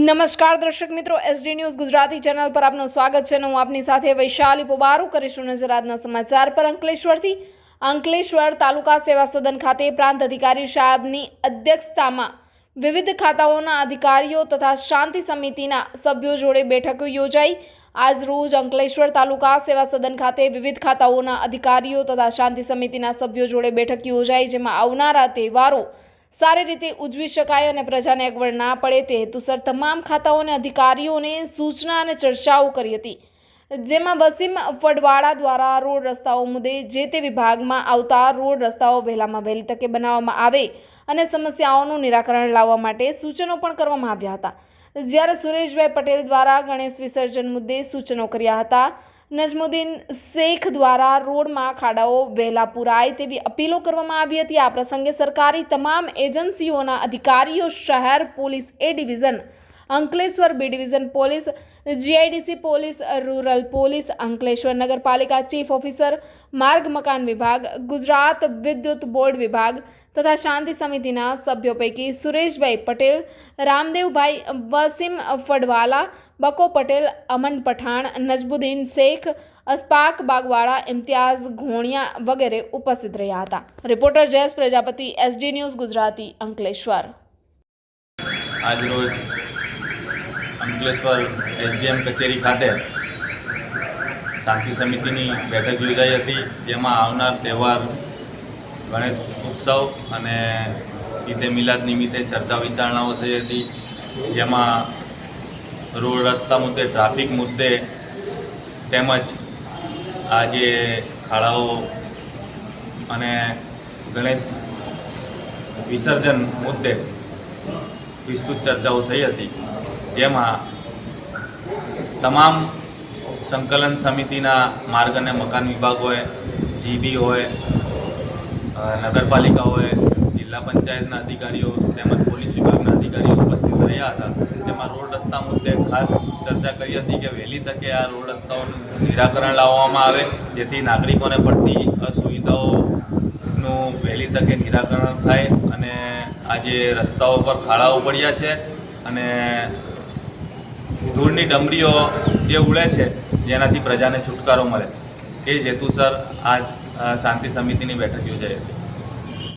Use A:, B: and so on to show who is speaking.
A: નમસ્કાર દર્શક મિત્રો, એસડી ન્યૂઝ ગુજરાતી ચેનલ પર આપનું સ્વાગત છે. હું આપની સાથે વૈશાલી પોબારુ કરીશું નજર આજના સમાચાર પર. અંકલેશ્વર તાલુકા સેવા સદન ખાતે પ્રાંત અધિકારી સાહેબની અધ્યક્ષતામાં વિવિધ ખાતાઓના અધિકારીઓ તથા શાંતિ સમિતિના સભ્યો જોડે બેઠક યોજાઈ. આજ રોજ અંકલેશ્વર તાલુકા સેવા સદન ખાતે વિવિધ ખાતાઓના અધિકારીઓ તથા શાંતિ સમિતિના સભ્યો જોડે બેઠક યોજાઈ, જેમાં આવનારા તહેવારો સારી રીતે ઉજવી શકાય અને પ્રજાને અગવડ ના પડે તે હેતુસર તમામ ખાતાઓને અધિકારીઓને સૂચના અને ચર્ચાઓ કરી હતી. જેમાં વસીમ ફળવાળા દ્વારા રોડ રસ્તાઓ મુદ્દે જે તે વિભાગમાં આવતા રોડ રસ્તાઓ વહેલામાં વહેલી તકે બનાવવામાં આવે અને સમસ્યાઓનું નિરાકરણ લાવવા માટે સૂચનો પણ કરવામાં આવ્યા હતા. જ્યારે સુરેશભાઈ પટેલ દ્વારા ગણેશ વિસર્જન મુદ્દે સૂચનો કર્યા હતા. નજમુદ્દીન શેખ દ્વારા રોડમાં ખાડાઓ વહેલા પુરાય તેવી અપીલો કરવામાં આવી હતી. આ પ્રસંગે સરકારી તમામ એજન્સીઓના અધિકારીઓ, શહેર police A division, Ankleshwar B division police, GIDC police, rural police, Ankleshwar નગરપાલિકા ચીફ ઓફિસર, માર્ગ મકાન વિભાગ, ગુજરાત વિદ્યુત બોર્ડ વિભાગ તથા શાંતિ સમિતિના સભ્યો પૈકી સુરેશભાઈ પટેલ, રામદેવભાઈ, વસીમ ફળવાલા, બકો પટેલ, અમન પઠાણ, નજમુદ્દીન શેખ, અશફાક બાગવાળા, ઇમ્તિયાઝ ઘોણિયા વગેરે ઉપસ્થિત રહ્યા હતા. Reporter Jayesh Prajapati, SD news Gujarati, Ankleshwar.
B: આજરોજ અંકલેશ્વર એસડીએમ કચેરી ખાતે શાંતિ સમિતિની બેઠક યોજાઈ હતી, જેમાં આવનાર તહેવાર ગણેશ ઉત્સવ અને ઈદે મિલાદ નિમિત્તે ચર્ચા વિચારણાઓ થઈ હતી. જેમાં રોડ રસ્તા મુદ્દે, ટ્રાફિક મુદ્દે તેમજ આજે ખાડાઓ અને ગણેશ વિસર્જન મુદ્દે વિસ્તૃત ચર્ચાઓ થઈ હતી. જેમાં તમામ સંકલન સમિતિના માર્ગ અને મકાન વિભાગ હોય, જીબી હોય, નગરપાલિકા હોય, જિલ્લા પંચાયતના અધિકારીઓ તેમજ પોલીસ વિભાગના અધિકારીઓ ઉપસ્થિત રહ્યા હતા. તેમાં રોડ રસ્તા મુદ્દે ખાસ ચર્ચા કરી હતી કે વહેલી તકે આ રોડ રસ્તાઓનું નિરાકરણ લાવવામાં આવે, જેથી નાગરિકોને પડતી અસુવિધાઓનું વહેલી તકે નિરાકરણ થાય અને આજે રસ્તાઓ પર ખાડાઓ પડ્યા છે અને ધૂળની ડમરીઓ જે ઉડે છે, જેનાથી પ્રજાને છુટકારો મળે, એ હેતુસર આજ શાંતિ સમિતિની બેઠક યોજાઈ હતી.